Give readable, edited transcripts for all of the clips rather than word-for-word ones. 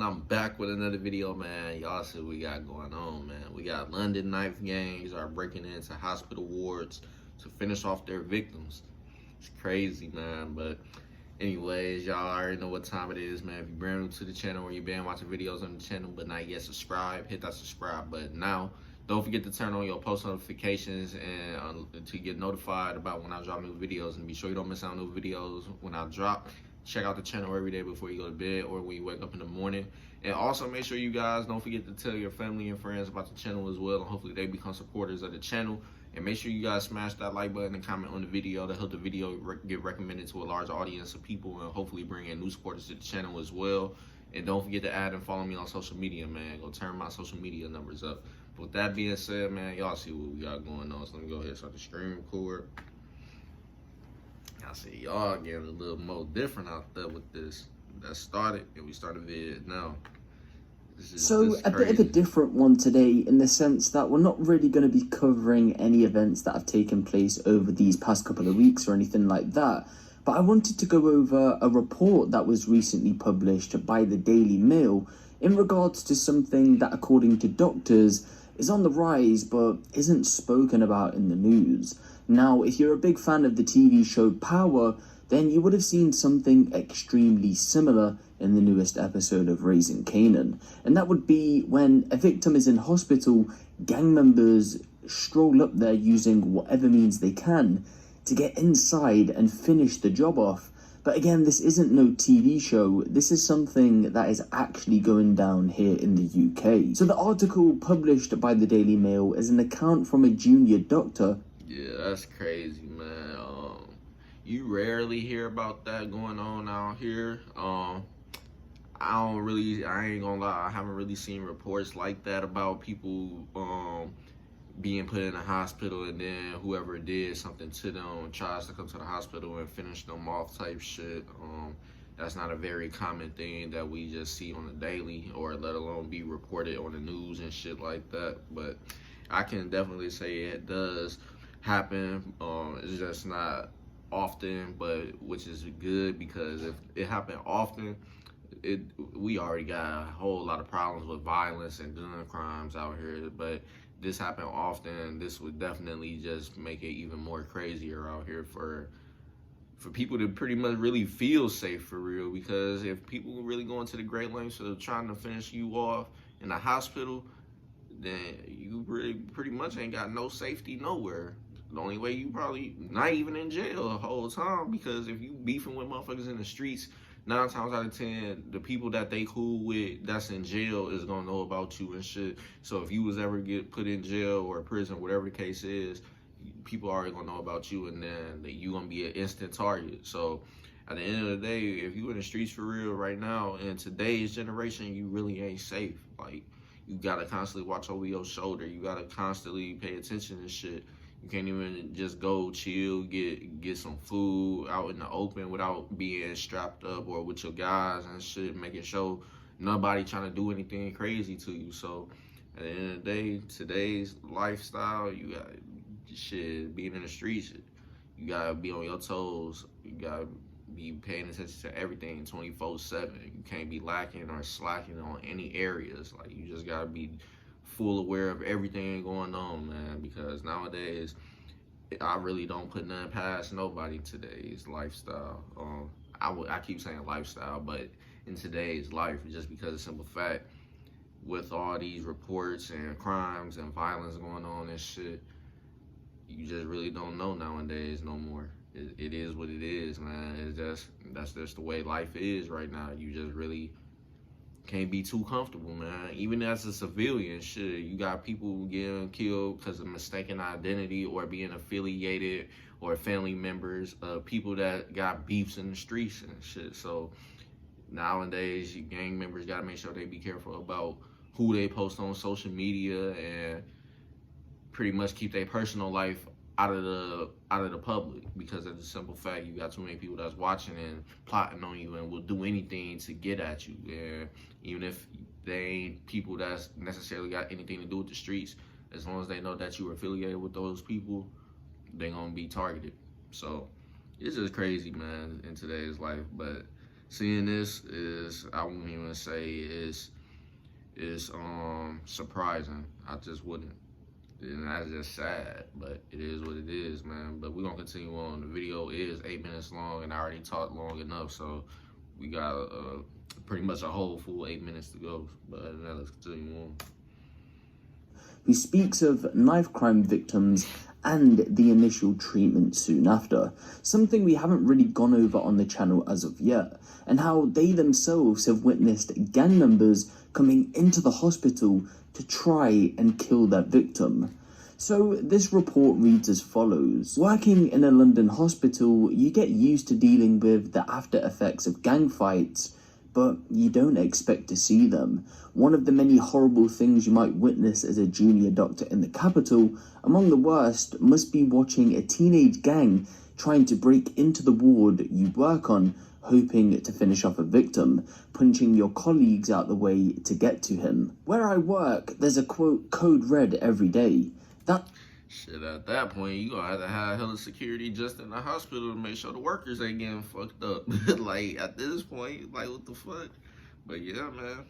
I'm back with another video, man. Y'all see what we got going on, man. We got London knife gangs are breaking into hospital wards to finish off their victims. It's crazy, man. But anyways, y'all already know what time it is, man. If you're brand new to the channel or you've been watching videos on the channel but not yet subscribed, hit that subscribe button now. Don't forget to turn on your post notifications and to get notified about when I drop new videos, and be sure you don't miss out on new videos when I drop. Check out the channel every day before you go to bed or when you wake up in the morning. And also make sure you guys don't forget to tell your family and friends about the channel as well, and hopefully they become supporters of the channel. And make sure you guys smash that like button and comment on the video to help the video get recommended to a large audience of people, and hopefully bring in new supporters to the channel as well. And don't forget to add and follow me on social media, man. Go turn my social media numbers up. But with that being said, man, y'all see what we got going on. So let me go ahead and start the screen record. I see y'all getting a little more different out there with this. That started, and we started vid now. So a bit of a different one today, in the sense that we're not really going to be covering any events that have taken place over these past couple of weeks or anything like that. But I wanted to go over a report that was recently published by the Daily Mail in regards to something that, according to doctors, is on the rise but isn't spoken about in the news. Now, if you're a big fan of the TV show Power, then you would have seen something extremely similar in the newest episode of Raising Kanan. And that would be when a victim is in hospital, gang members stroll up there using whatever means they can to get inside and finish the job off. But again, this isn't no TV show. This is something that is actually going down here in the UK. So the article published by the Daily Mail is an account from a junior doctor. Yeah, that's crazy, man. You rarely hear about that going on out here. I ain't gonna lie, I haven't really seen reports like that about people being put in a hospital, and then whoever did something to them tries to come to the hospital and finish them off type shit. That's not a very common thing that we just see on the daily, or let alone be reported on the news and shit like that. But I can definitely say it does happen. It's just not often, but which is good, because if it happened often, we already got a whole lot of problems with violence and gun crimes out here. But this happened often, this would definitely just make it even more crazier out here for people to pretty much really feel safe for real. Because if people really go into the great lengths of trying to finish you off in a hospital, then you really pretty much ain't got no safety nowhere. The only way, you probably not even in jail the whole time, because if you beefing with motherfuckers in the streets, 9 times out of 10, the people that they cool with that's in jail is gonna know about you and shit. So if you was ever get put in jail or prison, whatever the case is, people already gonna know about you, and then you gonna be an instant target. So at the end of the day, if you in the streets for real right now, in today's generation, you really ain't safe. Like, you gotta constantly watch over your shoulder. You gotta constantly pay attention and shit. You can't even just go chill, get some food out in the open without being strapped up or with your guys and shit, making sure nobody trying to do anything crazy to you. So at the end of the day, today's lifestyle, you got shit, being in the streets, you gotta be on your toes. You gotta be paying attention to everything 24/7. You can't be lacking or slacking on any areas. Like, you just gotta be full aware of everything going on, man, because nowadays I really don't put nothing past nobody. Today's lifestyle, I keep saying lifestyle, but in today's life, just because of simple fact, with all these reports and crimes and violence going on and shit, you just really don't know nowadays no more. It is what it is, man. That's just the way life is right now. You just really can't be too comfortable, man. Even as a civilian, shit, you got people getting killed because of mistaken identity or being affiliated, or family members of people that got beefs in the streets and shit. So nowadays, gang members gotta make sure they be careful about who they post on social media, and pretty much keep their personal life out of the public, because of the simple fact you got too many people that's watching and plotting on you and will do anything to get at you. And even if they ain't people that's necessarily got anything to do with the streets, as long as they know that you are affiliated with those people, they gonna be targeted. So it's just crazy, man, in today's life. But seeing this is, I won't even say is surprising. I just wouldn't. And that's just sad, but it is what it is, man. But we're gonna continue on. The video is 8 minutes long, and I already talked long enough, so we got pretty much a whole full 8 minutes to go. But now let's continue on. Who speaks of knife crime victims and the initial treatment soon after, something we haven't really gone over on the channel as of yet, and how they themselves have witnessed gang members coming into the hospital to try and kill their victim. So this report reads as follows. Working in a London hospital, you get used to dealing with the after effects of gang fights, but you don't expect to see them. One of the many horrible things you might witness as a junior doctor in the capital, among the worst, must be watching a teenage gang trying to break into the ward you work on, hoping to finish off a victim, punching your colleagues out the way to get to him. Where I work, there's a quote code red every day. Shit, at that point, you gonna have to have hella security just in the hospital to make sure the workers ain't getting fucked up. Like, at this point, like, what the fuck? But yeah, man.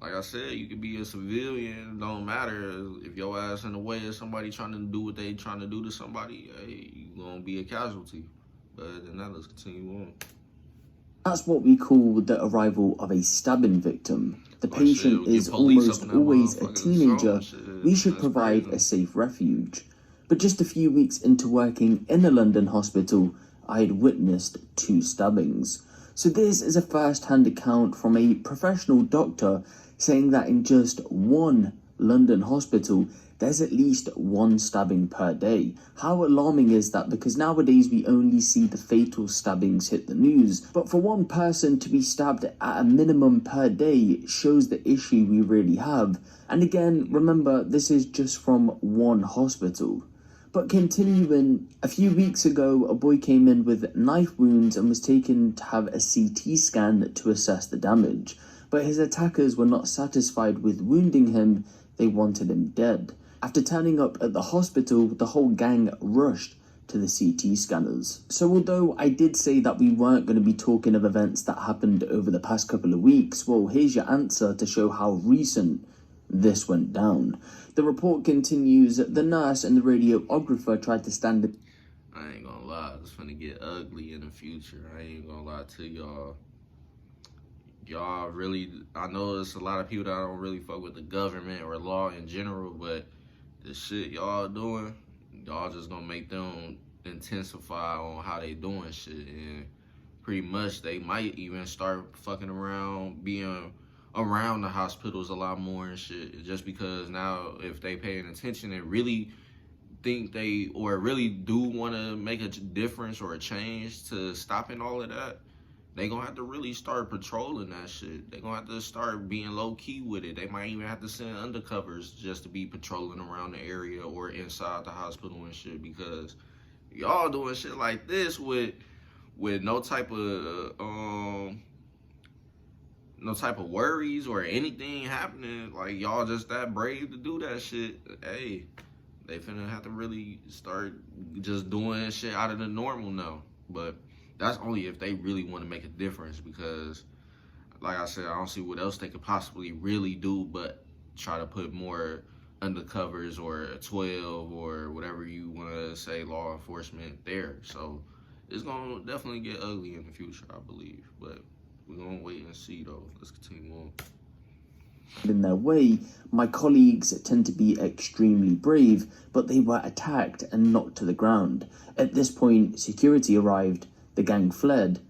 Like I said, you could be a civilian, don't matter. If your ass in the way of somebody trying to do what they trying to do to somebody, hey, you gonna be a casualty. But now let's continue on. That's what we call the arrival of a stabbing victim. The patient is almost always a teenager. We should provide a safe refuge. But just a few weeks into working in a London hospital, I had witnessed 2 stabbings. So this is a first-hand account from a professional doctor saying that in just one London hospital, there's at least 1 stabbing per day. How alarming is that? Because nowadays we only see the fatal stabbings hit the news. But for one person to be stabbed at a minimum per day shows the issue we really have. And again, remember, this is just from one hospital. But continuing, a few weeks ago, a boy came in with knife wounds and was taken to have a CT scan to assess the damage. But his attackers were not satisfied with wounding him, they wanted him dead. After turning up at the hospital, the whole gang rushed to the CT scanners. So although I did say that we weren't going to be talking of events that happened over the past couple of weeks, well, here's your answer to show how recent this went down. The report continues, the nurse and the radiographer tried to stand up. I ain't gonna lie, it's gonna get ugly in the future. I ain't gonna lie to y'all. Y'all really, I know there's a lot of people that don't really fuck with the government or law in general, but the shit y'all doing, y'all just gonna make them intensify on how they doing shit. And pretty much they might even start fucking around, being around the hospitals a lot more and shit, just because now if they paying attention and really think they, or really do want to make a difference or a change to stopping all of that, they gonna have to really start patrolling that shit. They gonna have to start being low-key with it. They might even have to send undercovers just to be patrolling around the area or inside the hospital and shit, because y'all doing shit like this with no type of worries or anything happening. Like, y'all just that brave to do that shit. Hey, they finna have to really start just doing shit out of the normal now. But that's only if they really want to make a difference, because like I said, I don't see what else they could possibly really do but try to put more undercovers or 12 or whatever you want to say, law enforcement there. So it's gonna definitely get ugly in the future, I believe. But we're gonna wait and see though. Let's continue on. In their way, my colleagues tend to be extremely brave, but they were attacked and knocked to the ground. At this point, security arrived. The gang fled,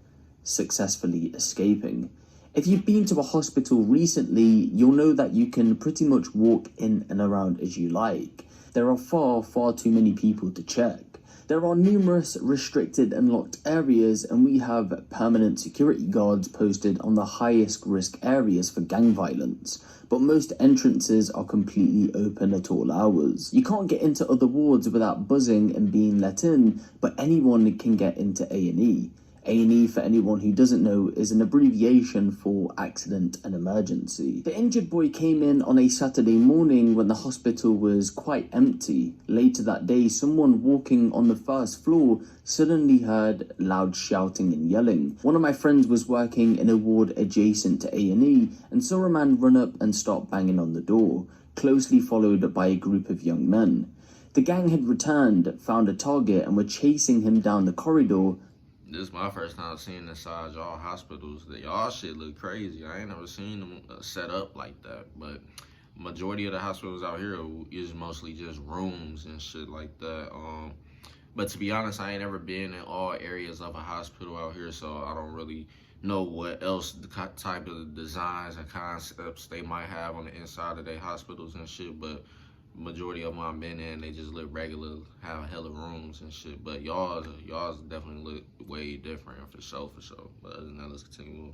successfully escaping. If you've been to a hospital recently, you'll know that you can pretty much walk in and around as you like. There are far too many people to check. There are numerous restricted and locked areas, and we have permanent security guards posted on the highest risk areas for gang violence. But most entrances are completely open at all hours. You can't get into other wards without buzzing and being let in, but anyone can get into A&E. A&E, for anyone who doesn't know, is an abbreviation for accident and emergency. The injured boy came in on a Saturday morning when the hospital was quite empty. Later that day, someone walking on the first floor suddenly heard loud shouting and yelling. One of my friends was working in a ward adjacent to A&E and saw a man run up and start banging on the door, closely followed by a group of young men. The gang had returned, found a target, and were chasing him down the corridor. This is my first time seeing inside y'all hospitals. Y'all shit look crazy. I ain't never seen them set up like that. But majority of the hospitals out here is mostly just rooms and shit like that. But to be honest, I ain't ever been in all areas of a hospital out here, so I don't really know what else the type of designs and concepts they might have on the inside of their hospitals and shit. But majority of them I've been in, they just look regular, have hella rooms and shit. But y'all's definitely look way different for sure. But other than that, let's continue.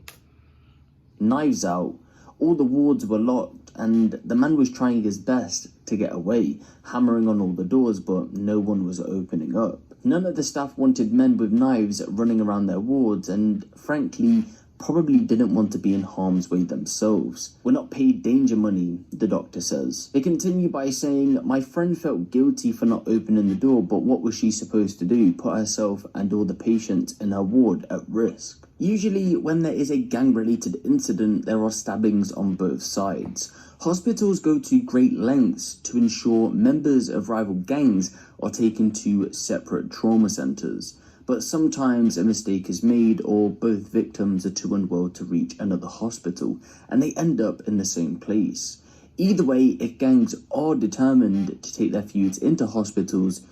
Knives out. All the wards were locked, and the man was trying his best to get away, hammering on all the doors, but no one was opening up. None of the staff wanted men with knives running around their wards, and frankly, probably didn't want to be in harm's way themselves. We're not paid danger money, the doctor says. They continue by saying, my friend felt guilty for not opening the door, but what was she supposed to do? Put herself and all the patients in her ward at risk. Usually, when there is a gang-related incident, there are stabbings on both sides. Hospitals go to great lengths to ensure members of rival gangs are taken to separate trauma centers. But sometimes a mistake is made, or both victims are too unwell to reach another hospital, and they end up in the same place. Either way, if gangs are determined to take their feuds into hospitals,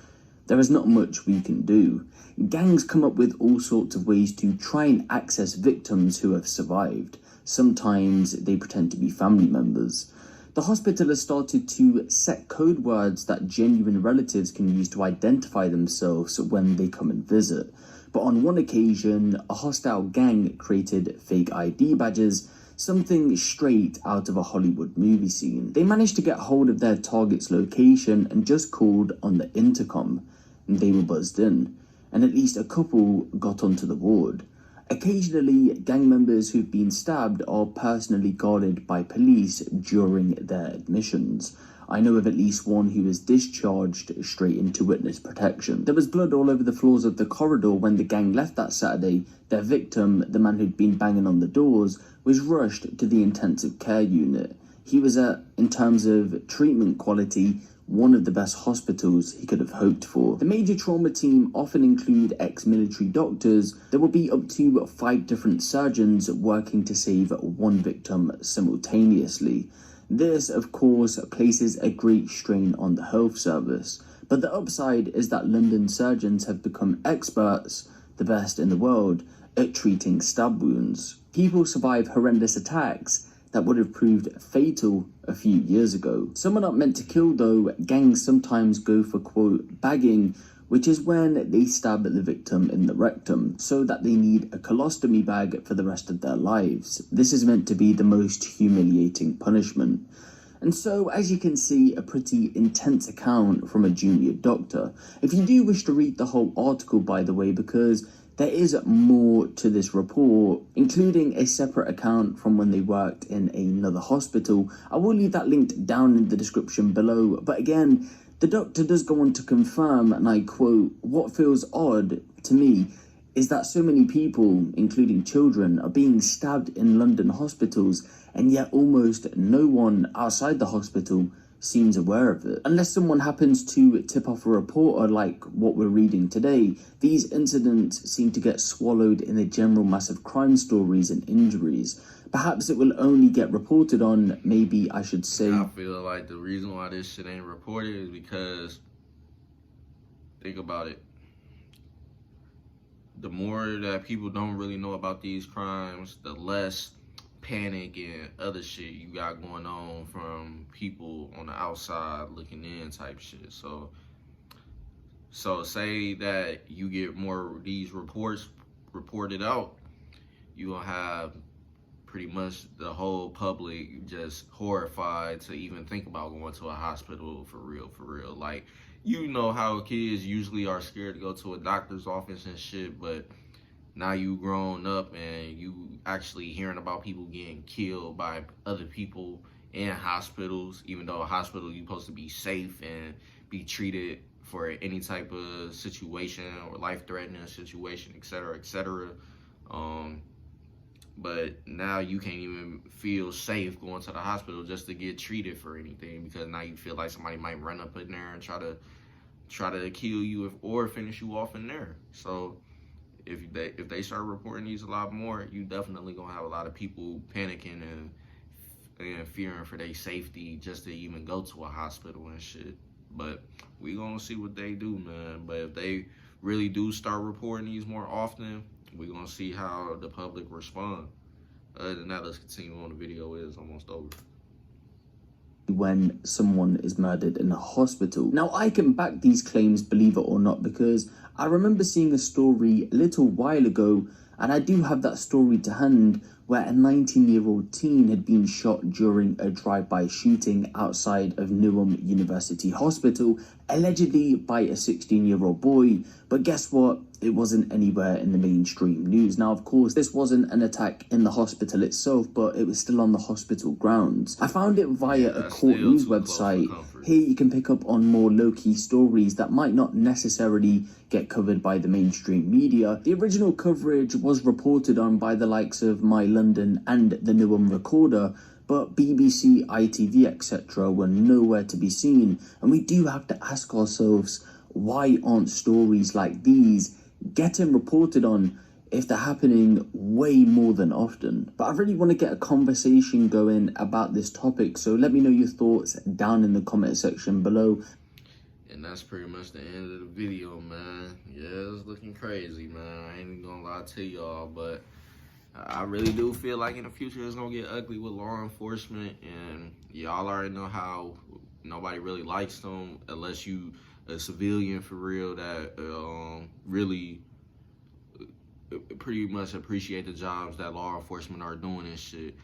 there is not much we can do. Gangs come up with all sorts of ways to try and access victims who have survived. Sometimes they pretend to be family members. The hospital has started to set code words that genuine relatives can use to identify themselves when they come and visit. But on one occasion, a hostile gang created fake ID badges, something straight out of a Hollywood movie scene. They managed to get hold of their target's location and just called on the intercom. They were buzzed in, and at least a couple got onto the ward. Occasionally, gang members who've been stabbed are personally guarded by police during their admissions. I know of at least one who was discharged straight into witness protection. There was blood all over the floors of the corridor when the gang left that Saturday. Their victim, the man who'd been banging on the doors, was rushed to the intensive care unit. He was at, in terms of treatment quality, one of the best hospitals he could have hoped for. The major trauma team often include ex-military doctors. There will be up to 5 different surgeons working to save one victim simultaneously. This, of course, places a great strain on the health service. But the upside is that London surgeons have become experts, the best in the world, at treating stab wounds. People survive horrendous attacks that would have proved fatal a few years ago. Some are not meant to kill though. Gangs sometimes go for, quote, bagging, which is when they stab the victim in the rectum, so that they need a colostomy bag for the rest of their lives. This is meant to be the most humiliating punishment. And so, as you can see, a pretty intense account from a junior doctor. If you do wish to read the whole article, by the way, because there is more to this report, including a separate account from when they worked in another hospital. I will leave that linked down in the description below. But again, the doctor does go on to confirm, and I quote, "What feels odd to me is that so many people, including children, are being stabbed in London hospitals, and yet almost no one outside the hospital seems aware of it. Unless someone happens to tip off a reporter like what we're reading today, these incidents seem to get swallowed in the general mass of crime stories and injuries. Perhaps it will only get reported on, maybe I should say." I feel like the reason why this shit ain't reported is because, think about it, the more that people don't really know about these crimes, the less panic and other shit you got going on from people on the outside looking in type shit. So say that you get more of these reports reported out, you gonna have pretty much the whole public just horrified to even think about going to a hospital for real. Like, you know how kids usually are scared to go to a doctor's office and shit, but now you grown up and you actually hearing about people getting killed by other people in hospitals, even though a hospital you're supposed to be safe and be treated for any type of situation or life-threatening situation, etc., etc. But now you can't even feel safe going to the hospital just to get treated for anything, because now you feel like somebody might run up in there and try to kill you or finish you off in there. So if they start reporting these a lot more, you definitely gonna have a lot of people panicking and fearing for their safety just to even go to a hospital and shit. But we gonna see what they do, man. But if they really do start reporting these more often, we gonna see how the public respond. Other than that, let's continue on. The video is almost over. When someone is murdered in a hospital. Now, I can back these claims, believe it or not, because I remember seeing a story a little while ago, and I do have that story to hand, where a 19-year-old teen had been shot during a drive-by shooting outside of Newham University Hospital, allegedly by a 16-year-old boy. But guess what? It wasn't anywhere in the mainstream news. Now, of course, this wasn't an attack in the hospital itself, but it was still on the hospital grounds. I found it via a court news website. Here you can pick up on more low-key stories that might not necessarily get covered by the mainstream media. The original coverage was reported on by the likes of My London and the Newham Recorder, but BBC, ITV, etc. were nowhere to be seen. And we do have to ask ourselves, why aren't stories like these getting reported on if they're happening way more than often? But I really want to get a conversation going about this topic, so let me know your thoughts down in the comment section below. And that's pretty much the end of the video, man. Yeah, it's looking crazy, man. I ain't even gonna lie to y'all, but I really do feel like in the future it's gonna get ugly with law enforcement, and y'all already know how nobody really likes them unless you a civilian for real that really pretty much appreciate the jobs that law enforcement are doing and shit.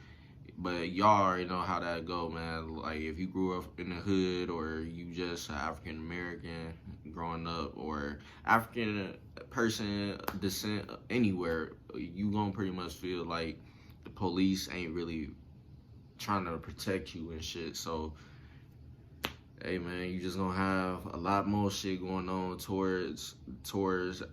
But y'all already know how that go, man. Like, if you grew up in the hood, or you just African American growing up, or African person descent anywhere, you gonna pretty much feel like the police ain't really trying to protect you and shit. So hey, man, you just gonna have a lot more shit going on towards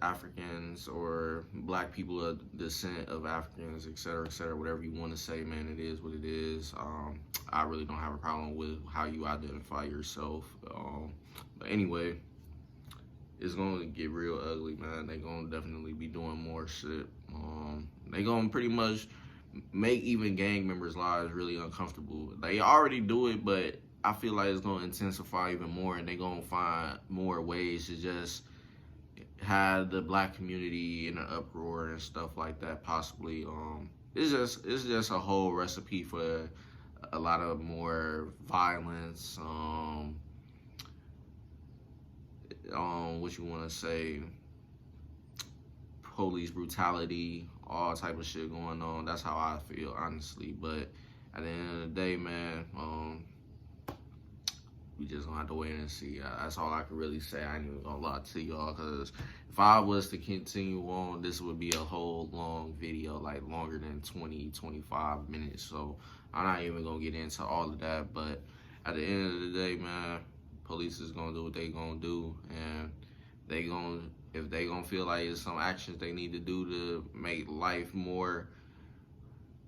Africans or black people of descent of Africans, etc., etc., whatever you want to say, man. It is what it is. I really don't have a problem with how you identify yourself. But anyway, it's gonna get real ugly, man. They gonna definitely be doing more shit. They gonna pretty much make even gang members' lives really uncomfortable. They already do it, but I feel like it's going to intensify even more, and they're going to find more ways to just have the black community in an uproar and stuff like that, possibly. It's just a whole recipe for a lot of more violence, what you want to say, police brutality, all type of shit going on. That's how I feel, honestly. But at the end of the day, man, we just gonna have to wait and see. That's all I can really say. I ain't even gonna lie to y'all, because if I was to continue on, this would be a whole long video, like longer than 20-25 minutes. So I'm not even gonna get into all of that. But at the end of the day, man, police is gonna do what they gonna do, and if they gonna feel like it's some actions they need to do to make life more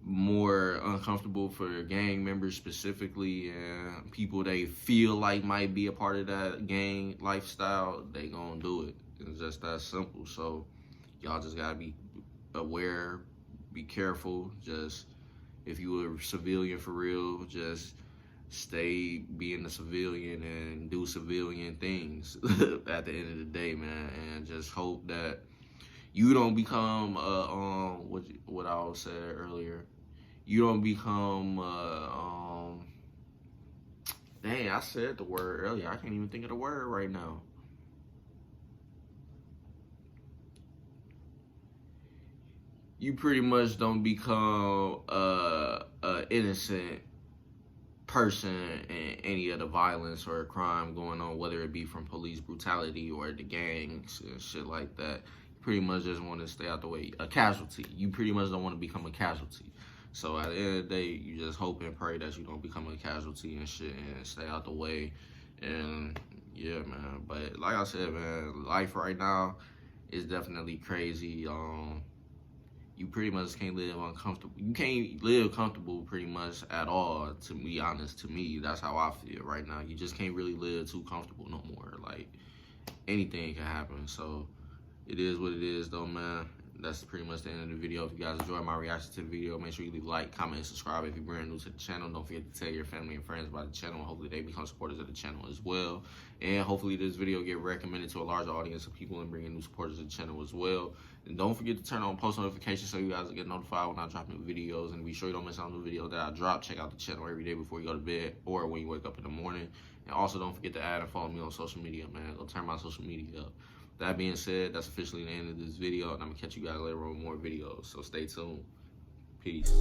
uncomfortable for gang members specifically, and people they feel like might be a part of that gang lifestyle, they gonna do it. It's just that simple. So y'all just gotta be aware, be careful. Just, if you a civilian for real, just stay being a civilian and do civilian things at the end of the day, man. And just hope that you don't become what I was saying earlier. You don't become dang, I said the word earlier. I can't even think of the word right now. You pretty much don't become a innocent person in any of the violence or crime going on, whether it be from police brutality or the gangs and shit like that. You pretty much just want to stay out the way. A casualty. You pretty much don't want to become a casualty. So at the end of the day, you just hope and pray that you don't become a casualty and shit and stay out the way. And yeah, man. But like I said, man, life right now is definitely crazy. You pretty much can't live uncomfortable. You can't live comfortable pretty much at all, to be honest. To me, that's how I feel right now. You just can't really live too comfortable no more. Like, anything can happen. So it is what it is, though, man. That's pretty much the end of the video. If you guys enjoyed my reaction to the video, make sure you leave a like, comment, and subscribe if you're brand new to the channel. Don't forget to tell your family and friends about the channel. Hopefully they become supporters of the channel as well. And hopefully this video get recommended to a larger audience of people and bring in new supporters of the channel as well. And don't forget to turn on post notifications so you guys will get notified when I drop new videos. And be sure you don't miss out on the video that I drop. Check out the channel every day before you go to bed or when you wake up in the morning. And also don't forget to add and follow me on social media, man. Go turn my social media up. That being said, that's officially the end of this video, and I'm gonna catch you guys later on with more videos. So stay tuned. Peace.